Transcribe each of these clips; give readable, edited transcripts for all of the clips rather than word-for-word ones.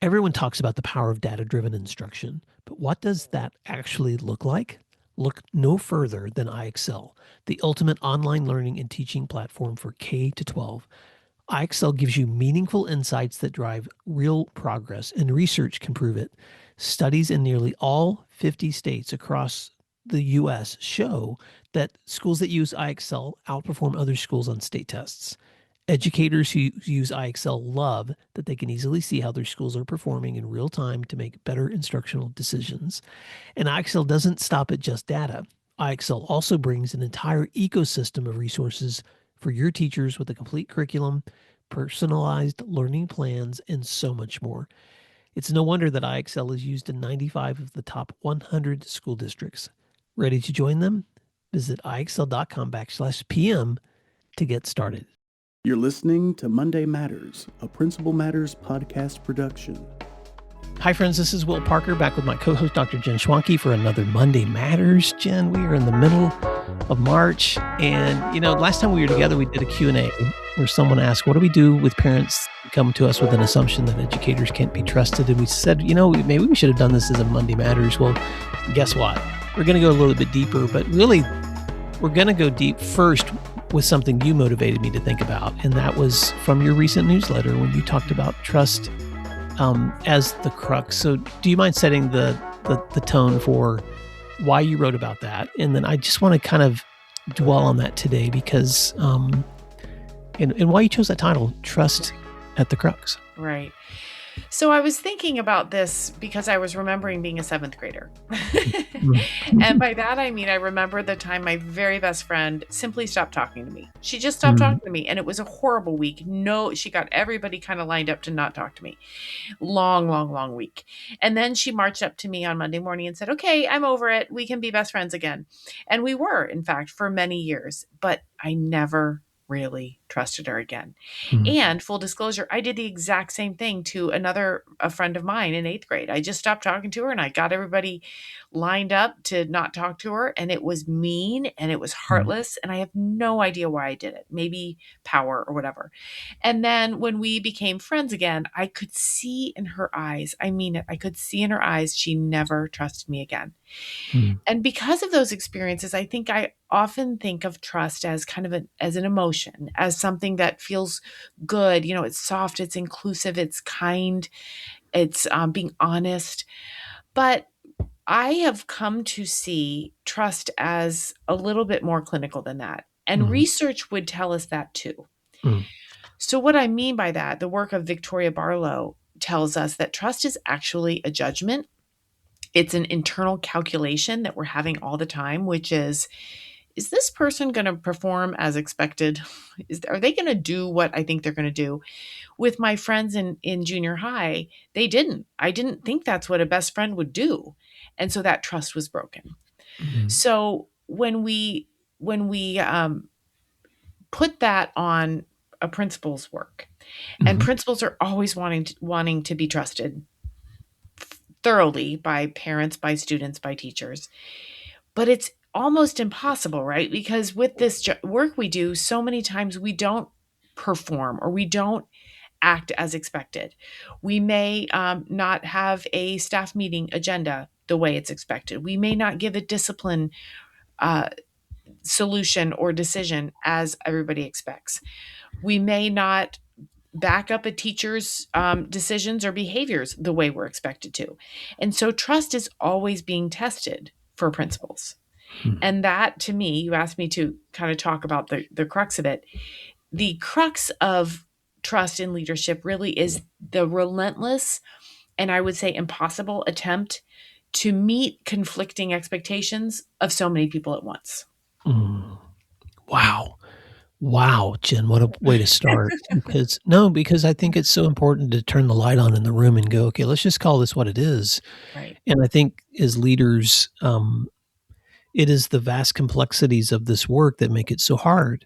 Everyone talks about the power of data-driven instruction, but what does that actually look like? Look no further than iExcel, the ultimate online learning and teaching platform for K to 12. iExcel gives you meaningful insights that drive real progress, and research can prove it. Studies in nearly all 50 states across the US show that schools that use iExcel outperform other schools on state tests. Educators who use iExcel love that they can easily see how their schools are performing in real time to make better instructional decisions. And iExcel doesn't stop at just data. iExcel also brings an entire ecosystem of resources for your teachers with a complete curriculum, personalized learning plans, and so much more. It's no wonder that iExcel is used in 95 of the top 100 school districts. Ready to join them? Visit iexcel.com/PM to get started. You're listening to Monday Matters, a Principal Matters podcast production. Hi, friends. This is Will Parker back with my co-host, Dr. Jen Schwanke, for another Monday Matters. Jen, we are in the middle of March. And, last time we were together, we did a Q&A where someone asked, what do we do with parents who come to us with an assumption that educators can't be trusted? And we said, maybe we should have done this as a Monday Matters. Well, guess what? We're going to go a little bit deeper, but really, we're going to go deep first with something you motivated me to think about. And that was from your recent newsletter when you talked about trust as the crux. So do you mind setting the tone for why you wrote about that? And then I just want to kind of dwell on that today because, and why you chose that title, Trust at the Crux. Right. So I was thinking about this because I was remembering being a seventh grader. And by that, I mean, I remember the time my very best friend simply stopped talking to me. She just stopped talking to me. And it was a horrible week. She got everybody kind of lined up to not talk to me. Long week. And then she marched up to me on Monday morning and said, okay, I'm over it. We can be best friends again. And we were, in fact, for many years. But I never really trusted her again. And full disclosure, I did the exact same thing to a friend of mine in 8th grade. I just stopped talking to her and I got everybody lined up to not talk to her. And it was mean and it was heartless. And I have no idea why I did it. Maybe power or whatever. And then when we became friends again, I could see in her eyes, I mean it, I could see in her eyes, she never trusted me again. And because of those experiences, I think I often think of trust as kind of as an emotion, as something that feels good. It's soft, it's inclusive, it's kind, it's being honest. But I have come to see trust as a little bit more clinical than that. And research would tell us that too. So what I mean by that, the work of Victoria Barlow tells us that trust is actually a judgment. It's an internal calculation that we're having all the time, which is this person going to perform as expected? Are they going to do what I think they're going to do? With my friends in junior high, they didn't. I didn't think that's what a best friend would do. And so that trust was broken. So when we put that on a principal's work, and principals are always wanting to be trusted thoroughly by parents, by students, by teachers. But it's almost impossible, right? Because with this work we do, so many times we don't perform or we don't act as expected. We may not have a staff meeting agenda the way it's expected. We may not give a discipline solution or decision as everybody expects. We may not back up a teacher's decisions or behaviors the way we're expected to. And so trust is always being tested for principals. And that, to me, you asked me to kind of talk about the crux of it. The crux of trust in leadership really is the relentless and I would say impossible attempt to meet conflicting expectations of so many people at once. Wow, Jen, what a way to start. Because I think it's so important to turn the light on in the room and go, okay, let's just call this what it is. Right. And I think as leaders, it is the vast complexities of this work that make it so hard.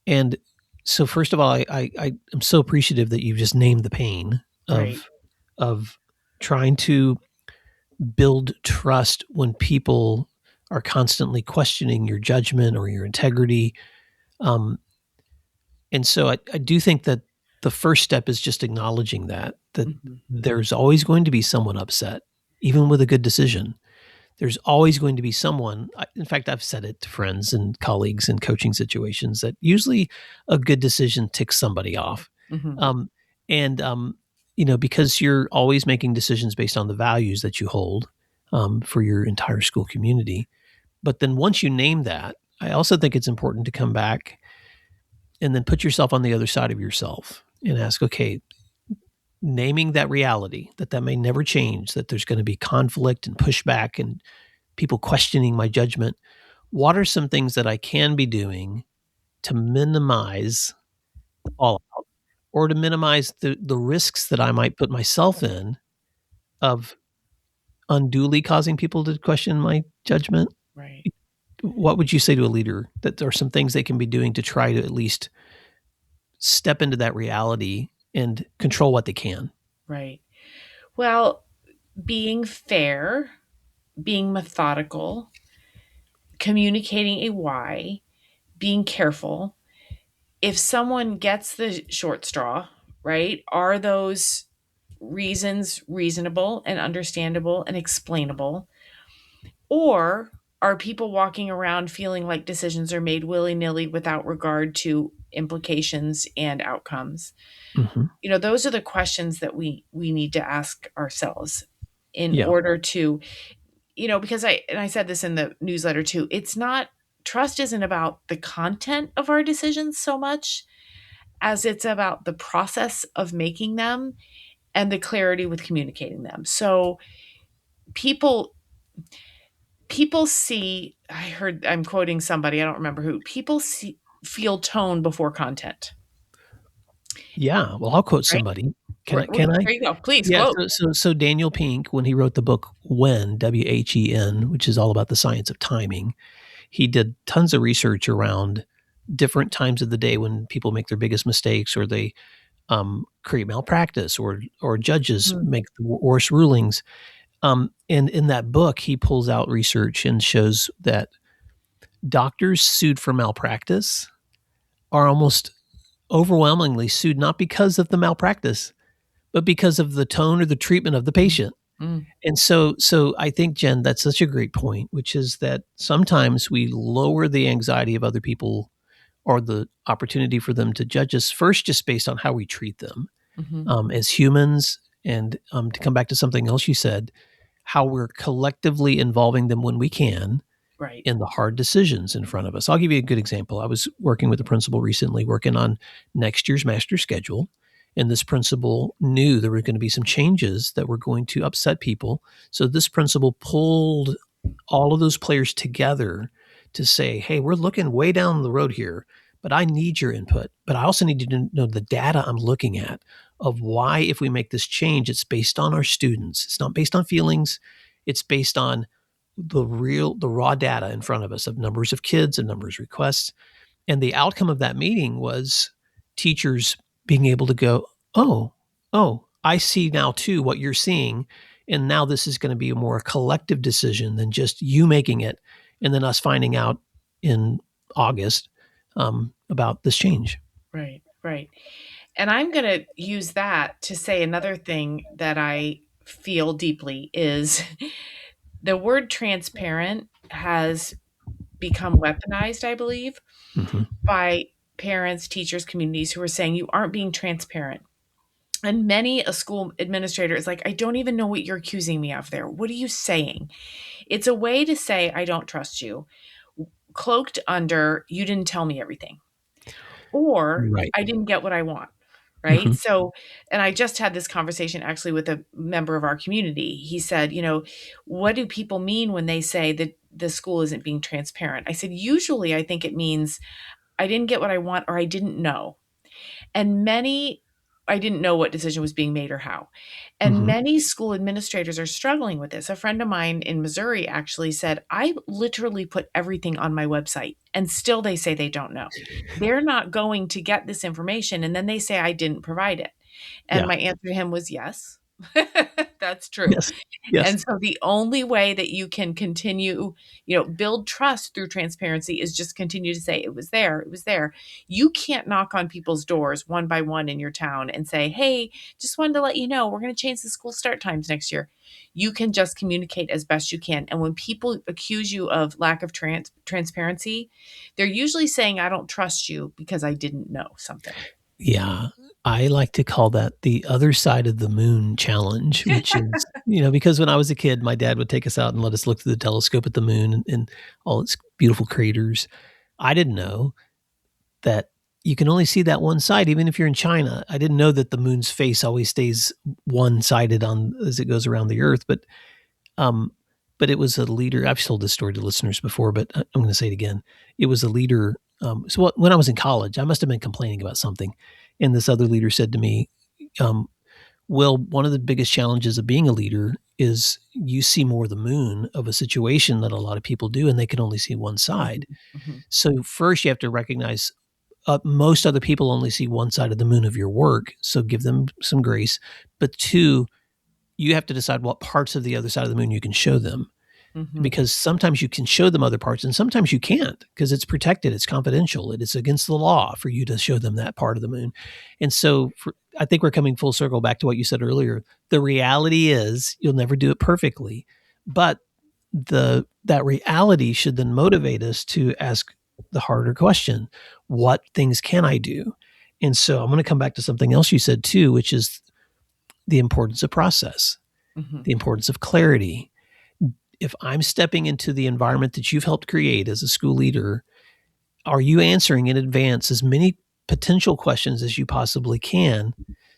And so first of all, I am so appreciative that you've just named the pain of trying to build trust when people are constantly questioning your judgment or your integrity. And so I do think that the first step is just acknowledging that Mhm. there's always going to be someone upset, even with a good decision. There's always going to be someone. In fact, I've said it to friends and colleagues in coaching situations that usually a good decision ticks somebody off. Mhm. Um, and, because you're always making decisions based on the values that you hold for your entire school community. But then once you name that, I also think it's important to come back and then put yourself on the other side of yourself and ask, okay, naming that reality that may never change, that there's going to be conflict and pushback and people questioning my judgment. What are some things that I can be doing to minimize the fallout or to minimize the risks that I might put myself in of unduly causing people to question my judgment? Right. What would you say to a leader that there are some things they can be doing to try to at least step into that reality and control what they can? Right. Well, being fair, being methodical, communicating a why, being careful. If someone gets the short straw, right, are those reasons reasonable and understandable and explainable? Or are people walking around feeling like decisions are made willy nilly without regard to implications and outcomes? Mhm. Those are the questions that we need to ask ourselves in Yeah. order to, because I said this in the newsletter too, it's not, trust isn't about the content of our decisions so much as it's about the process of making them and the clarity with communicating them. So people people see, I'm quoting somebody, I don't remember who. People feel tone before content, Yeah. Well, I'll quote right? somebody. Can I Right, can I? there you go. Please Yeah, quote. so Daniel Pink, when he wrote the book When, When, which is all about the science of timing, he did tons of research around different times of the day when people make their biggest mistakes or they create malpractice or judges Mhm. make the worst rulings. And in that book, he pulls out research and shows that doctors sued for malpractice are almost overwhelmingly sued not because of the malpractice, but because of the tone or the treatment of the Mm, patient. mm, And so I think, Jen, that's such a great point, which is that sometimes we lower the anxiety of other people or the opportunity for them to judge us first just based on how we treat them mhm. as humans. And to come back to something else you said, how we're collectively involving them when we can Right. in the hard decisions in front of us. I'll give you a good example. I was working with a principal recently, working on next year's master schedule. And this principal knew there were going to be some changes that were going to upset people. So this principal pulled all of those players together to say, hey, we're looking way down the road here, but I need your input. But I also need to know the data I'm looking at of why, if we make this change, it's based on our students. It's not based on feelings. It's based on the raw data in front of us of numbers of kids and numbers of requests. And the outcome of that meeting was teachers being able to go, oh, I see now too what you're seeing. And now this is going to be a more collective decision than just you making it and then us finding out in August about this change. Right, right. And I'm going to use that to say another thing that I feel deeply is the word transparent has become weaponized, I believe, Mm-hmm. by parents, teachers, communities who are saying you aren't being transparent. And many a school administrator is like, I don't even know what you're accusing me of there. What are you saying? It's a way to say, I don't trust you, cloaked under, you didn't tell me everything, or Right. I didn't get what I want. Right. Mm-hmm. So, and I just had this conversation actually with a member of our community. He said, what do people mean when they say that the school isn't being transparent? I said, usually I think it means I didn't get what I want or I didn't know. And I didn't know what decision was being made or how. And Mm-hmm. many school administrators are struggling with this. A friend of mine in Missouri actually said, I literally put everything on my website and still they say they don't know. They're not going to get this information. And then they say I didn't provide it. And Yeah. my answer to him was yes. That's true. Yes. Yes. And so the only way that you can continue, build trust through transparency is just continue to say, it was there, it was there. You can't knock on people's doors one by one in your town and say, hey, just wanted to let you know, we're going to change the school start times next year. You can just communicate as best you can. And when people accuse you of lack of transparency, they're usually saying, I don't trust you because I didn't know something. Yeah. I like to call that the other side of the moon challenge, which is, because when I was a kid, my dad would take us out and let us look through the telescope at the moon and all its beautiful craters. I didn't know that you can only see that one side, even if you're in China. I didn't know that the moon's face always stays one-sided on as it goes around the Earth, but it was a leader. I've told this story to listeners before, but I'm going to say it again. It was a leader. When I was in college, I must have been complaining about something, and this other leader said to me, "Will, one of the biggest challenges of being a leader is you see more of the moon of a situation than a lot of people do, and they can only see one side. Mhm. So first, you have to recognize most other people only see one side of the moon of your work, so give them some grace. But two, you have to decide what parts of the other side of the moon you can show them, Mhm. because sometimes you can show them other parts and sometimes you can't because it's protected, it's confidential, it is against the law for you to show them that part of the moon. And so I think we're coming full circle back to what you said earlier. The reality is you'll never do it perfectly, but that reality should then motivate us to ask the harder question: what things can I do? And so I'm going to come back to something else you said too, which is the importance of process, Mhm. the importance of clarity. If I'm stepping into the environment that you've helped create as a school leader, are you answering in advance as many potential questions as you possibly can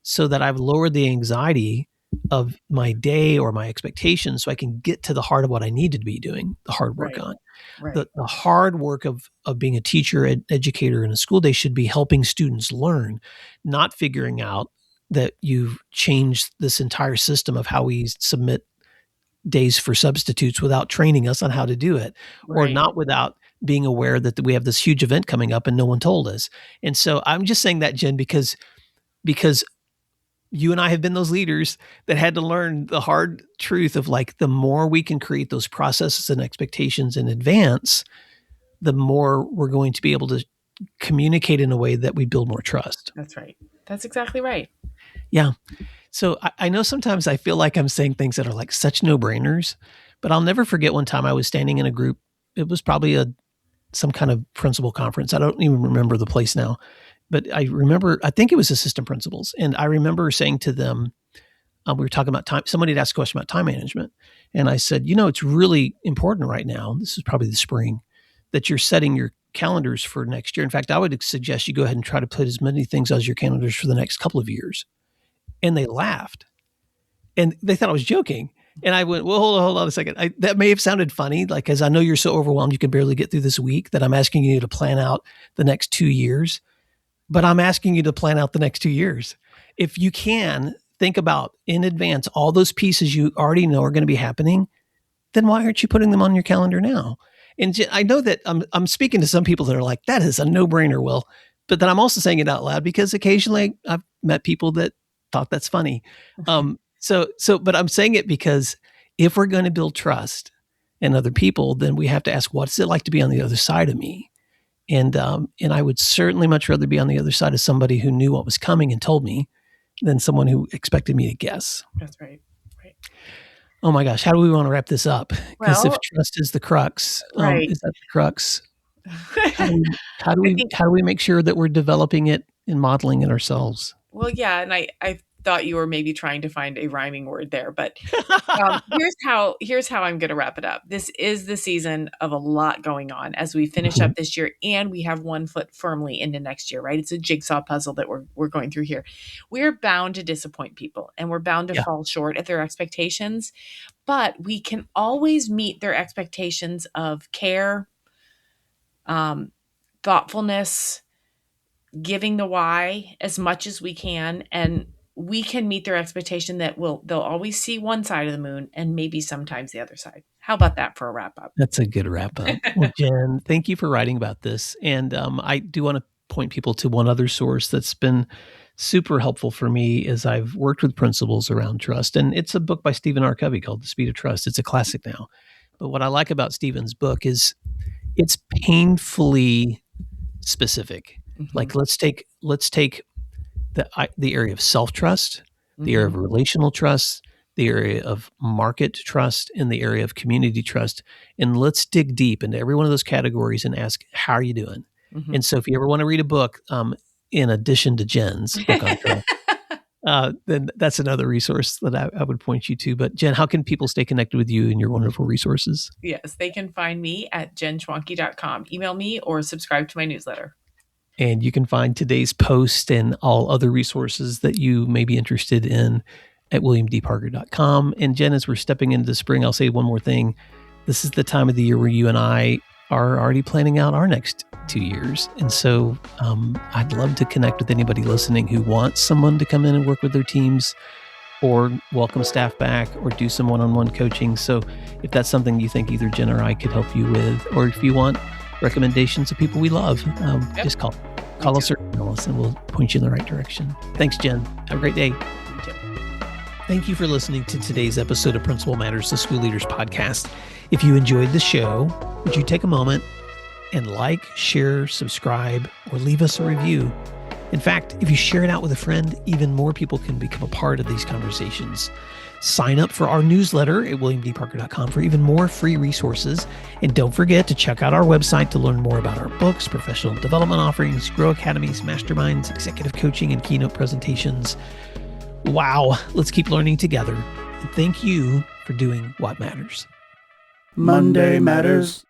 so that I've lowered the anxiety of my day or my expectations so I can get to the heart of what I need to be doing the hard work Right. on? The, Right. the hard work of being a teacher, educator in a school day should be helping students learn, not figuring out that you've changed this entire system of how we submit days for substitutes without training us on how to do it, or Right. not without being aware that we have this huge event coming up and no one told us. And so I'm just saying that, Jen, because you and I have been those leaders that had to learn the hard truth of, like, the more we can create those processes and expectations in advance, the more we're going to be able to communicate in a way that we build more trust. That's right. That's exactly right. Yeah. So I know sometimes I feel like I'm saying things that are like such no-brainers, but I'll never forget one time I was standing in a group. It was probably some kind of principal conference. I don't even remember the place now, but I think it was assistant principals. And I remember saying to them, we were talking about time. Somebody had asked a question about time management. And I said, it's really important right now. This is probably the spring, that you're setting your calendars for next year. In fact, I would suggest you go ahead and try to put as many things as your calendars for the next couple of years. And they laughed and they thought I was joking. And I went, well, hold on a second. That may have sounded funny, like, because I know you're so overwhelmed you can barely get through this week, that I'm asking you to plan out the next 2 years. But I'm asking you to plan out the next 2 years. If you can think about in advance all those pieces you already know are going to be happening, then why aren't you putting them on your calendar now? And I know that I'm speaking to some people that are like, that is a no-brainer, Will. But then I'm also saying it out loud because occasionally I've met people that thought that's funny. But I'm saying it because if we're going to build trust in other people, then we have to ask, what's it like to be on the other side of me? And I would certainly much rather be on the other side of somebody who knew what was coming and told me than someone who expected me to guess. That's right. Right. Oh my gosh, how do we want to wrap this up? Because if Well, trust is the crux, right. is that the crux? How do we I think, how do we make sure that we're developing it and modeling it ourselves? well, yeah. And I thought you were maybe trying to find a rhyming word there, but here's how I'm going to wrap it up. This is the season of a lot going on as we finish up this year, and we have one foot firmly into next year. Right? It's a jigsaw puzzle that we're going through here. We are bound to disappoint people, and we're bound to Yeah, fall short at their expectations. But we can always meet their expectations of care, thoughtfulness, giving the why as much as we can, and we can meet their expectation that they'll always see one side of the moon and maybe sometimes the other side. How about that for a wrap up? that's a good wrap up. Well, Jen, thank you for writing about this. And I do want to point people to one other source that's been super helpful for me is I've worked with principles around trust. And it's a book by Stephen R. Covey called The Speed of Trust. It's a classic now. But what I like about Stephen's book is it's painfully specific. Mm-hmm. Like let's take the area of self-trust, the area of relational trust, the area of market trust, and the area of community trust. And let's dig deep into every one of those categories and ask, how are you doing? Mm-hmm. And so if you ever want to read a book, in addition to Jen's book on trust, then that's another resource that I would point you to. But Jen, how can people stay connected with you and your wonderful resources? Yes, they can find me at jenschwanke.com. Email me or subscribe to my newsletter. And you can find today's post and all other resources that you may be interested in at williamdparker.com. And Jen, as we're stepping into the spring, I'll say one more thing. This is the time of the year where you and I are already planning out our next 2 years. And so I'd love to connect with anybody listening who wants someone to come in and work with their teams or welcome staff back or do some one-on-one coaching. So if that's something you think either Jen or I could help you with, or if you want recommendations of people we love, just call us or email us and we'll point you in the right direction. Thanks, Jen. Have a great day. You too. Thank you for listening to today's episode of Principal Matters, the School Leaders Podcast. If you enjoyed the show, would you take a moment and like, share, subscribe, or leave us a review? In fact, if you share it out with a friend, even more people can become a part of these conversations. Sign up for our newsletter at williamdparker.com for even more free resources. And don't forget to check out our website to learn more about our books, professional development offerings, Grow Academies, masterminds, executive coaching, and keynote presentations. Wow, let's keep learning together. And thank you for doing what matters. Monday Matters.